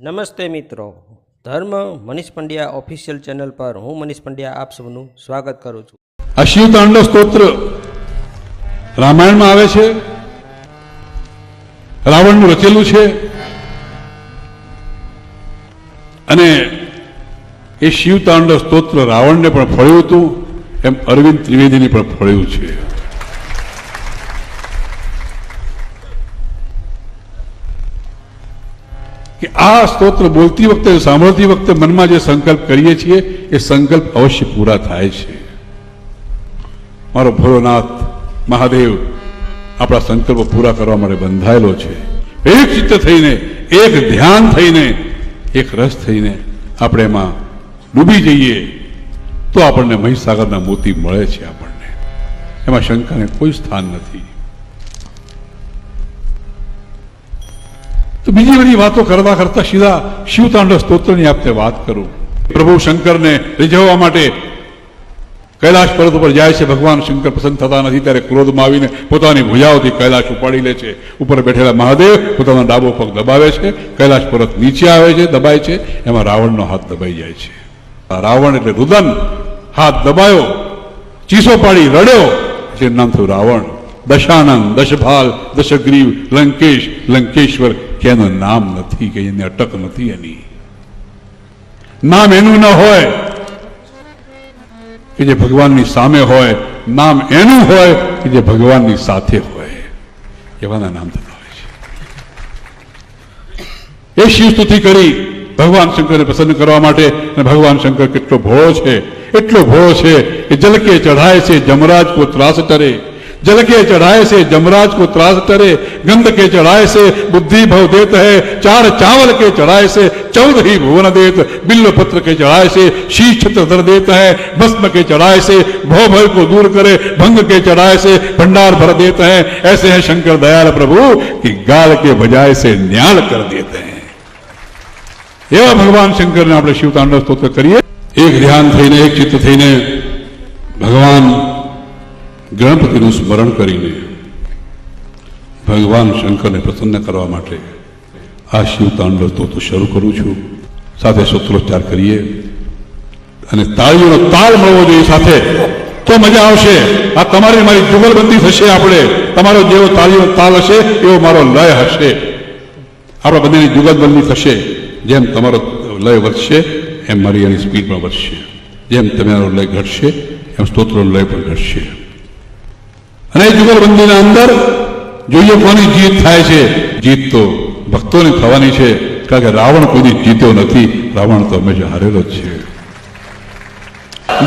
નમસ્તે મિત્રો, ધર્મ મનીષ પંડ્યા ઓફિશિયલ ચેનલ પર હું મનીષ પંડ્યા આપ સૌનું સ્વાગત કરું છું. આ શિવ તાંડવ સ્તોત્ર રામાયણમાં આવે છે, રાવણનું રચેલું છે અને એ શિવ તાંડવ સ્તોત્ર રાવણને પણ ફળ્યું હતું એમ અરવિંદ ત્રિવેદીને પણ ફળ્યું છે. કે આ સ્તોત્ર બોલતી વખતે સાંભળતી વખતે મનમાં જે સંકલ્પ કરીએ છીએ એ સંકલ્પ અવશ્ય પૂરા થાય છે. મારો ભોળોનાથ મહાદેવ આપણા સંકલ્પો પૂરા કરવા માટે બંધાયેલો છે. એક ચિત્ત થઈને, એક ધ્યાન થઈને, એક રસ થઈને આપણે એમાં ડૂબી જઈએ તો આપણને મહીસાગરના મોતી મળે છે. આપણને એમાં શંકાને કોઈ સ્થાન નથી. તો બીજી બધી વાતો કરતા કરતા સીધા શિવ તાંડવ સ્તોત્રની આપણે વાત કરું. પ્રભુ શંકરને રીઝવવા માટે કૈલાશ પર્વત ઉપર જાય છે. ભગવાન શંકર પસંદ થતા નથી ત્યારે ક્રોધમાં આવીને પોતાની ભુજાઓથી કૈલાશ ઉપાડી લે છે. ઉપર બેઠેલા મહાદેવ પોતાનો ડાબો પગ દબાવે છે. કૈલાશ પર્વત નીચે આવે છે, દબાય છે. એમાં રાવણનો હાથ દબાઈ જાય છે. રાવણ એટલે રુદન. હાથ દબાયો, ચીસો પાડી રડ્યો એટલે નામ થયું રાવણ. દશાનંદ, દશભાલ, દશગ્રીવ, લંકેશ, લંકેશ્વર કે એનું નામ નથી, કે એની અટક નથી. એની નામ એનું ન હોય કે જે ભગવાનની સામે હોય, નામ એનું હોય કે જે ભગવાનની સાથે હોય. એવાના નામ થતા હોય છે. એ શિવ સ્તુતિ કરી ભગવાન શંકરને પ્રસન્ન કરવા માટે. અને ભગવાન શંકર કેટલો ભોળો છે, એટલો ભોળો છે કે જલ કે ચढ़ाए से जमराज को त्रास टरे, जल के चढ़ाए से जमराज को त्रास टरे, गंध के चढ़ाए से बुद्धि भव देत है, चार चावल के चढ़ाए से 14 ही भुवन देत, बिल्व पत्र के चढ़ाए से शीश छत्र धर देता है, भस्म के चढ़ाए से भव भय को दूर करे, भंग के चढ़ाए से भंडार भर देता है. ऐसे हैं शंकर दयाल प्रभु कि गाल के बजाय से न्याल कर देते हैं. एवा भगवान शंकर ने આપણે શિવ તાંડવ સ્તોત્ર કરીએ. એક ધ્યાન થઈને, એક ચિત્ત થઈને ભગવાન ગણપતિનું સ્મરણ કરીને ભગવાન શંકરને પ્રસન્ન કરવા માટે આ શિવ તાંડવ સ્તોત્ર શરૂ કરું છું. સાથે સૂત્રોચ્ચાર કરીએ અને તાળીઓનો તાલ મળવો જોઈએ સાથે, તો મજા આવશે. આ તમારી મારી જુગલબંધી થશે. આપણે તમારો જેવો તાળીઓનો તાલ હશે એવો મારો લય હશે. આપણા બંનેની જુગલબંધી થશે. જેમ તમારો લય વધશે એમ મારી એની સ્પીડ પણ વધશે. જેમ તમારો લય ઘટશે એમ સ્તોત્રનો લય પણ ઘટશે. અને એ જુગલબંધીના અંદર જોઈએ કોની જીત થાય છે. જીત તો ભક્તોની થવાની છે, કારણ કે રાવણ કોઈ જીત્યો નથી. રાવણ તો હંમેશા હારેલો જ છે.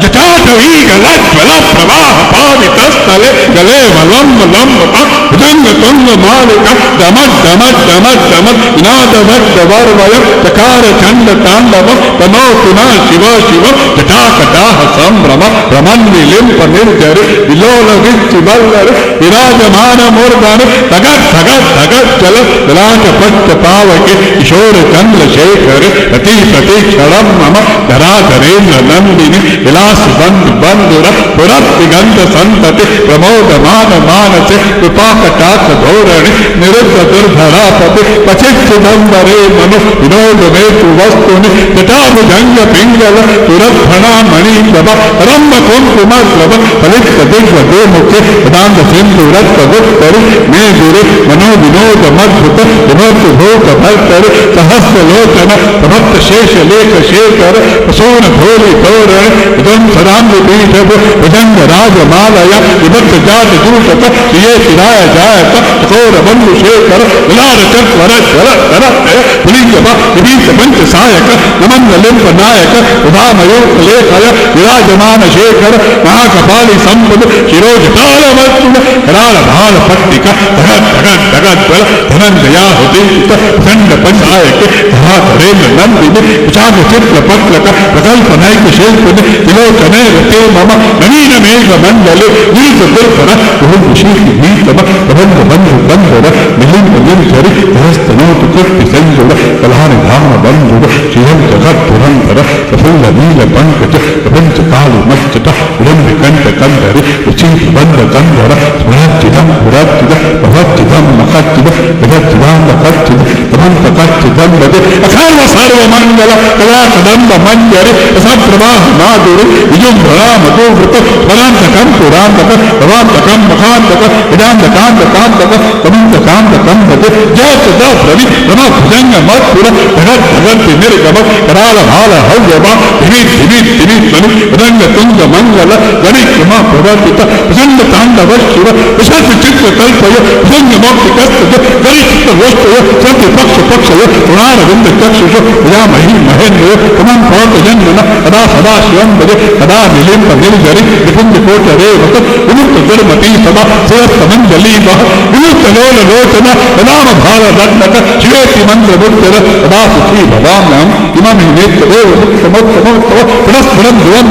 જટાટવી ગલજ્વલ પ્રવાહ પાવિતસ્થલે ગલે વલંબ લંબ ભુજંગ તુંગ માલિક દમદ દમદ દમદ દમદ નાદ વડ વરવય ચકાર ચંડ તાંડવ તનો પુના શિવ શિવ જટાકટાહ સંભ્રમ ભ્રમણ નિલિમ્પ નિર્જર વિલોલ વિચ્છિવલ્લર વિરાજમાન મૂર્ધન તગત તગત તગત ચલ વિલાસ પટ્ટ પાવકે કિશોર ચંદ્ર શેખર પ્રતિ પ્રતિ ક્ષણમ મમ ધરાધરેન્દ્ર નંદિની વિલાસ બંધ બંધુર પુરત દિગંત સંતતિ પ્રમોદમાન માનસે કૃપા કટાક્ષ ધોરણી નિરુદ્ધ દુર્ધરાપતિ પચિત ચિદંબરે મનુ વિનોદ મેતુ વસ્તુનિ જટાભુજંગ પિંગલ તુરત ફણા મણિ પ્રભ રમ્ય કુંકુમ પ્રભ ફલિત દિગ્વ ગોમુખે પદાંત સિંધુ રત્ન ગુપ્તરી મે ગુરુ મનો વિનોદ મદ્ભુત વિનોદ ભોગ ભક્તર સહસ્ર લોચન પ્રભક્ત શેષ લેખ શેખર પ્રસૂન ભોલી તોરણ વિધમ સદાંગ પીઠ ભુજંગ રાજમાલય વિભક્ત જાત દૂષક પ્રિય શિરાય જાયત ઘોર બંધુ શેખર વિલાર ચક્ર વર પુલિંગ વિભીત પંચ સાયક નમન લિંબ નાયક ઉધામયો લેખય વિરાજમાન શેખર મહાકપાલી સંપદ શિરોજ તાલ વસ્તુ કરાળ ભાલ પટ્ટિક ધગત ધગત ધગત બલ ધનંજયા હુતિત ખંડ પંચાયક ધરાધરેન્દ્ર નંદિની ઉચાગ ચિત્ર પત્રક પ્રકલ્પ નૈક શિલ્પને વિલોચને રતે મમ નવીન મેઘ મંડલે નીત દુર્ધર ભુજ શીખ નીતમ પ્રબંધ બંધુ બંધુર નિલિંબ નિર્જરી ધસ્તનોત કૃતિ સંજુર કલાન ધામ બંધુર શિવમ જગત ધુરંધર પ્રફુલ્લ નીલ પંકજ પ્રપંચ કાલુ મચ્ચટ વિલંબ કંઠ કંધરી ઉચિત બંધ કંધર સ્મરચિદમ પુરચિદ ભવચિદમ મખચિદ વિધચિદામ મખચિદ भक्त कष्ट जन्मदे अखर्व सर्व मंगल कला कदम्ब मंजरे सप्रवाह माधुरी विजुम्भराम गोवृत परांतकं पुरांतक भवांतकं मखांतक इदांतकांत कांतक कमंत कांत कंदते जयत द प्रवि रमा भुजंग मत्पुर भगत भगत निर्गम कराल भाल हव्यवा दिवी मनु रंग तुंग मंगल गणित मा प्रवर्तित प्रचंड तांडव शिव विशेष चित्त कल्पय भुजंग मोक्ति कस्तज गणित वस्तुय सत्य पक्षय पुराण विंद चक्षुष विजामहि महेन्द्र तमं पौत जन्मन सदा सदा शिवं भजे सदा निलिम्ब निर्जरि निपुंज कोट रेवत विमुक्त जन्मति सदा श्रेष्ठमंजलि वह विमुक्त लोल लोचन नाम भाल दंडक शिवेति मंत्र मुक्तर सदा सुखी भवाम्यहं इमं हि नेत्र देव मुक्त मोक्ष मोक्ष पुनस्फुरं ध्रुवं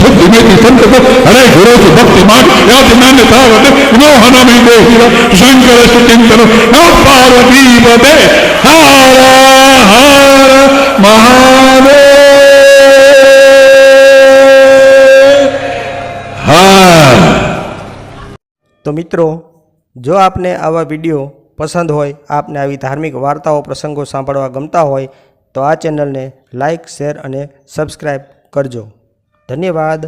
शुद्धि मेति संतत हरे गुरोसु भक्ति मार्ग याति मान्यतावत विमोहनमि देहि शंकर सुचिंतन नमः पार्वती पते हर हर महादेव हर। તો મિત્રો, જો આપને આવા વિડીયો પસંદ હોય, આપને આવી ધાર્મિક વાર્તાઓ પ્રસંગો સાંભળવા ગમતા હોય તો આ ચેનલને લાઇક, શેર અને સબસ્ક્રાઈબ કરજો. ધન્યવાદ.